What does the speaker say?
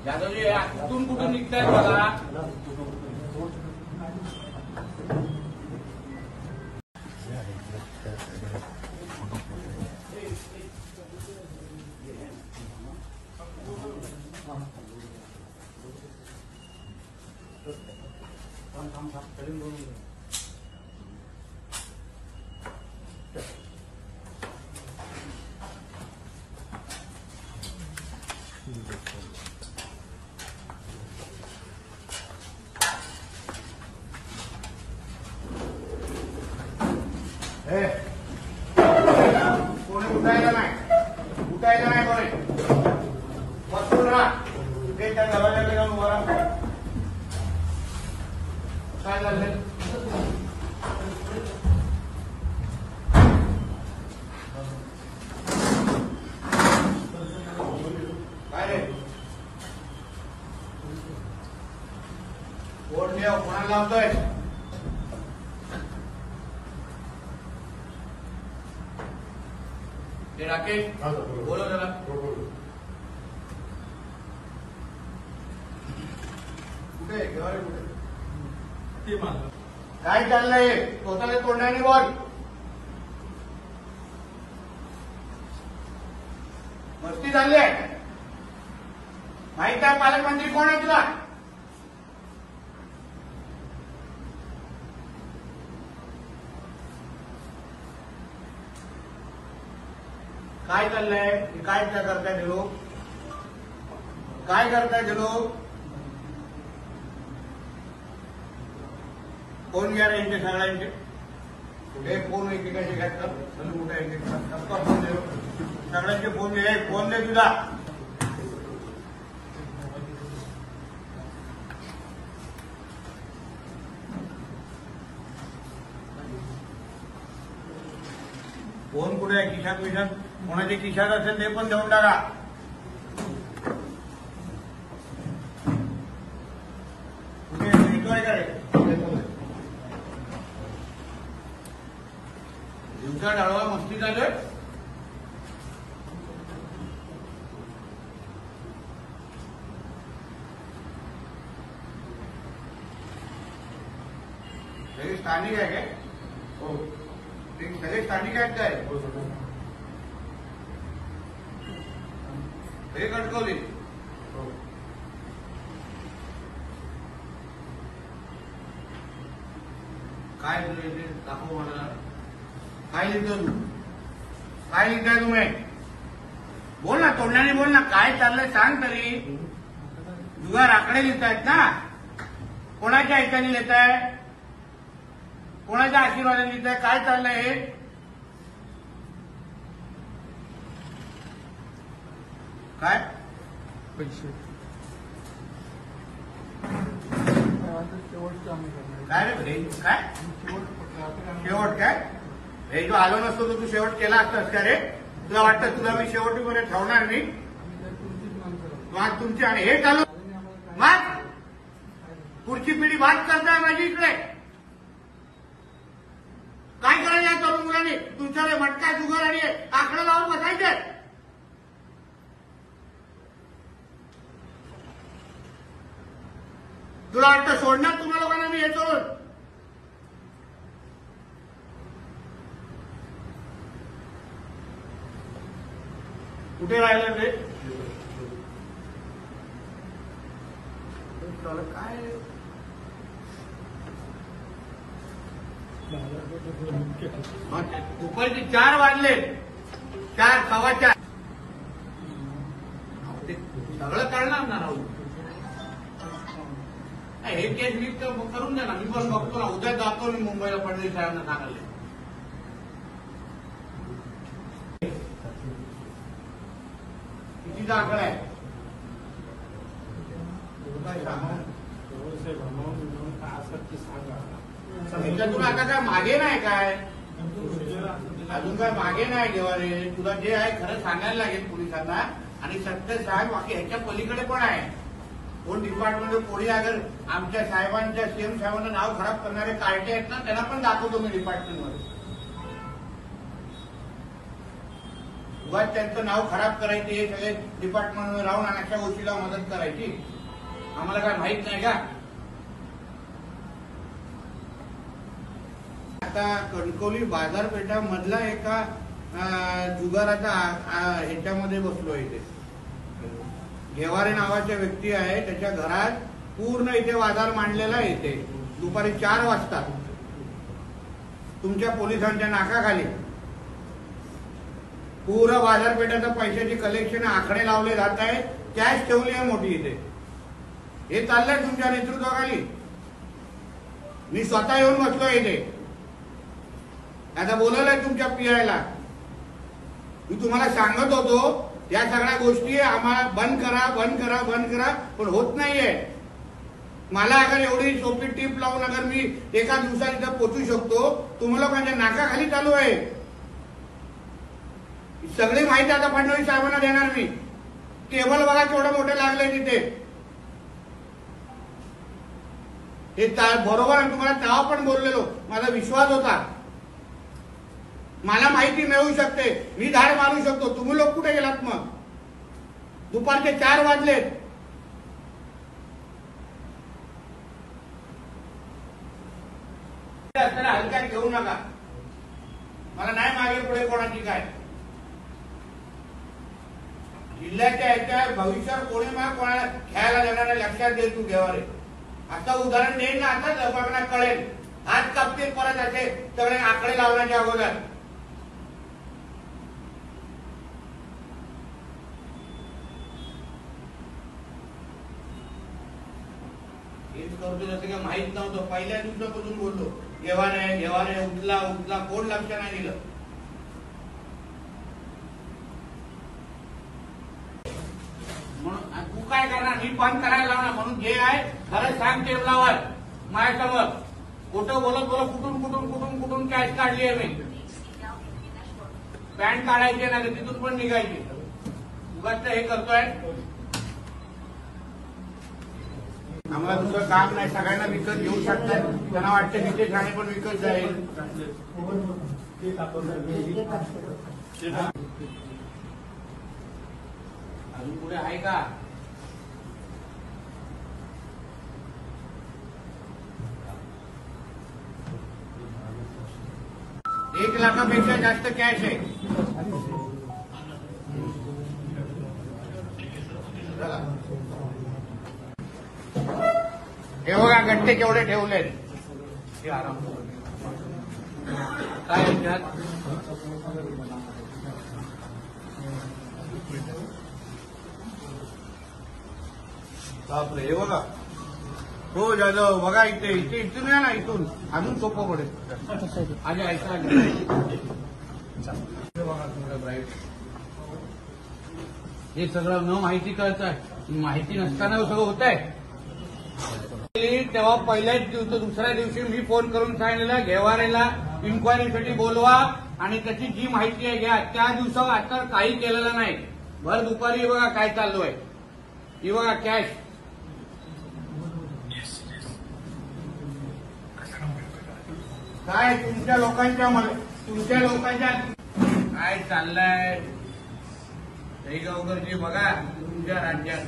यादवजी कुठून कुठून निघताय बघा. कोणी उठायला नाही कोणी बसून राहा. ते त्या दरवाजाकडे जाऊन उभा राहा. काय झालं काय रे? बोर्ड ठेव. कोणाला लावतोय? राकेश बोलो जरा. कुठे कुठे काय चाललंय? स्वतःला तोंडाने बोल. मस्ती चालली आहे. माहित आहे पालकमंत्री कोण आहे तुला? काय चाललंय? काय करताय ते लोक? काय करताय ते लोक? फोन घ्या रे यांचे सगळ्यांचे. कुठे फोन एकेकाचे घ्यायचं कुठे फोन दे. सगळ्यांचे फोन घे. फोन दे तुझा. फोन कुठे आहे? खिशात विशात कोणाच्या खिशात असेल ते पण देऊन टाका. कुठे येतोय काय? दिवसा डाळवा मस्ती चालू आहे. सगळे स्थानिक आहे काय? हो सगळे स्थानिक आहेत काय? हे कटकवली काय दाखव मला. काय लिहितो तू? काय लिहिताय तुम्ही? बोल ना, तोंडाने बोल ना. काय चाललंय सांग तरी. जुगार आकडे लिहितायत ना? कोणाच्या ऐकाने लिहिताय? कोणाच्या आशीर्वादाने लिहिताय? काय चाललंय हे? काय पैसे काय रे भाई? काय शेवट? काय हे जो आलो नसतो तर तू शेवट केला असतास का रे? तुला वाटतं तुला मी शेवटीपर्यंत ठेवणार नाही? मग तुमची आणि हे चालू मग पुढची पिढी बात करताय माझी इकडे. काय करायचं या तरुण मुलांनी? तुमच्याकडे मटका जुगार आणि आकडा लावून बसायचे. तुला वाटतं सोडणार तुम्हाला लोकांना मी हे सोडून? कुठे राहिलं रे? काय दुपारचे 4 वाजले. 4 सव्वा 4 सगळं काढणार ना राहू. हे केस नीट करून द्या ना. मी पण बघतो ना. उद्या जातो मी मुंबईला फडणवीस साहेबांना सांगायला. कितीचा आकडा आहे? तुला आता काय मागे नाही काय? अजून काय मागे नाही घेवा रे. तुला जे आहे खरं सांगायला लागेल पोलिसांना. आणि सत्य साहेब बाकी ह्याच्या पलीकडे पण आहे. कोण डिपार्टमेंट कोणी अगर आमच्या साहेबांच्या सीएम साहेबांना नाव खराब करणारे कार्टे आहेत ना, त्यांना पण दाखवतो मी डिपार्टमेंटमध्ये. उगाच त्यांचं नाव खराब करायचे, हे सगळे डिपार्टमेंटमध्ये राहून अशा गोष्टीला मदत करायची. आम्हाला काय माहित नाही का? आता कणकवली बाजारपेठा मधला एका जुगाराचा ह्याच्यामध्ये बसलो इथे. घेवारे नावाच्या व्यक्ती आहे, त्याच्या घरात पूर्ण इथे बाजार मांडलेला आहे. इथे दुपारी 4 वाजता तुमच्या पोलिसांच्या नाकाखाली पूर्ण बाजारपेठेचं पैशाची कलेक्शन आकडे लावले जात आहे. कॅश ठेवली आहे मोठी इथे. हे चाललंय तुमच्या नेतृत्वाखाली. मी स्वतः येऊन बसलोय इथे. आता बोलवलंय तुमच्या पीआयला. मी तुम्हाला सांगत होतो या सगळ्या गोष्टी आम्हाला बंद करा, बंद करा, बंद करा, पण होत नाहीये. मला अगर एवढी सोपी टीप लावून अगर मी एका दिवसात इथं पोहोचू शकतो, तुम्ही लोकांच्या नाकाखाली चालू आहे. सगळी माहिती आता फडणवीस साहेबांना देणार मी. टेबल बघा केवढं मोठं लागलंय तिथे. हे बरोबर आहे. तुम्हाला तेव्हा पण बोललेलो, माझा विश्वास होता. मला माहिती मिळू शकते, मी धाड मारू शकतो. तुम्ही लोक कुठे गेलात मग? दुपारचे 4 वाजलेत. हलक्यात घेऊ नका. मला नाही मागे पुढे कोणाची काय. जिल्ह्याच्या याच्या भविष्यात कोणी मला कोणाला खेळायला देणार लक्षात दे तू घेवारे. आता उदाहरण देईन ना, आता लोकांना कळेल. हात कापतील परत असे सगळे आकडे लावण्याच्या अगोदर. करतो जसं काय माहित नव्हतं. पहिल्या दिवसापासून बोललो घेवारे घेवारे, उठला उठला, कोण लक्ष नाही दिलं. म्हणून तू काय करणार? मी बंद करायला लावणार. म्हणून जे आहे खरं सांग टेबलावर माझ्यासमोर. खोटं बोलत बोलत कुठून कुठून कुठून कुठून कॅश काढली आहे मी. पॅन्ट काढायची नाही, तिथून पण निघायची. उगाच हे करतोय. आम्हाला दुसरं काम नाही. सगळ्यांना विकत घेऊ शकतात. त्यांना वाटतं तिथे ठाणे पण विकत जाईल. अजून पुढे आहे का? $1 लाखापेक्षा जास्त कॅश आहे. हे बघा गट्टे केवढे ठेवले. काय बापरे, हे बघा. हो जाधव बघा, इथे इथे इथून या ना, इथून अजून सोपं पडेल. आज ऐसा हे सगळं न माहिती कळत आहे. माहिती नसताना सगळं होत आहे. तेव्हा पहिल्याच दिवशी दुसऱ्या दिवशी मी फोन करून सांगितलेलं घेवारेला इन्क्वायरीसाठी बोलवा आणि त्याची जी माहिती आहे घ्या. त्या दिवसावर आता काही केलेलं नाही. भर दुपारी बघा काय चालू आहे. ही बघा कॅश. काय तुमच्या लोकांच्या काय चाललंय? गावकरजी बघा तुमच्या राज्यात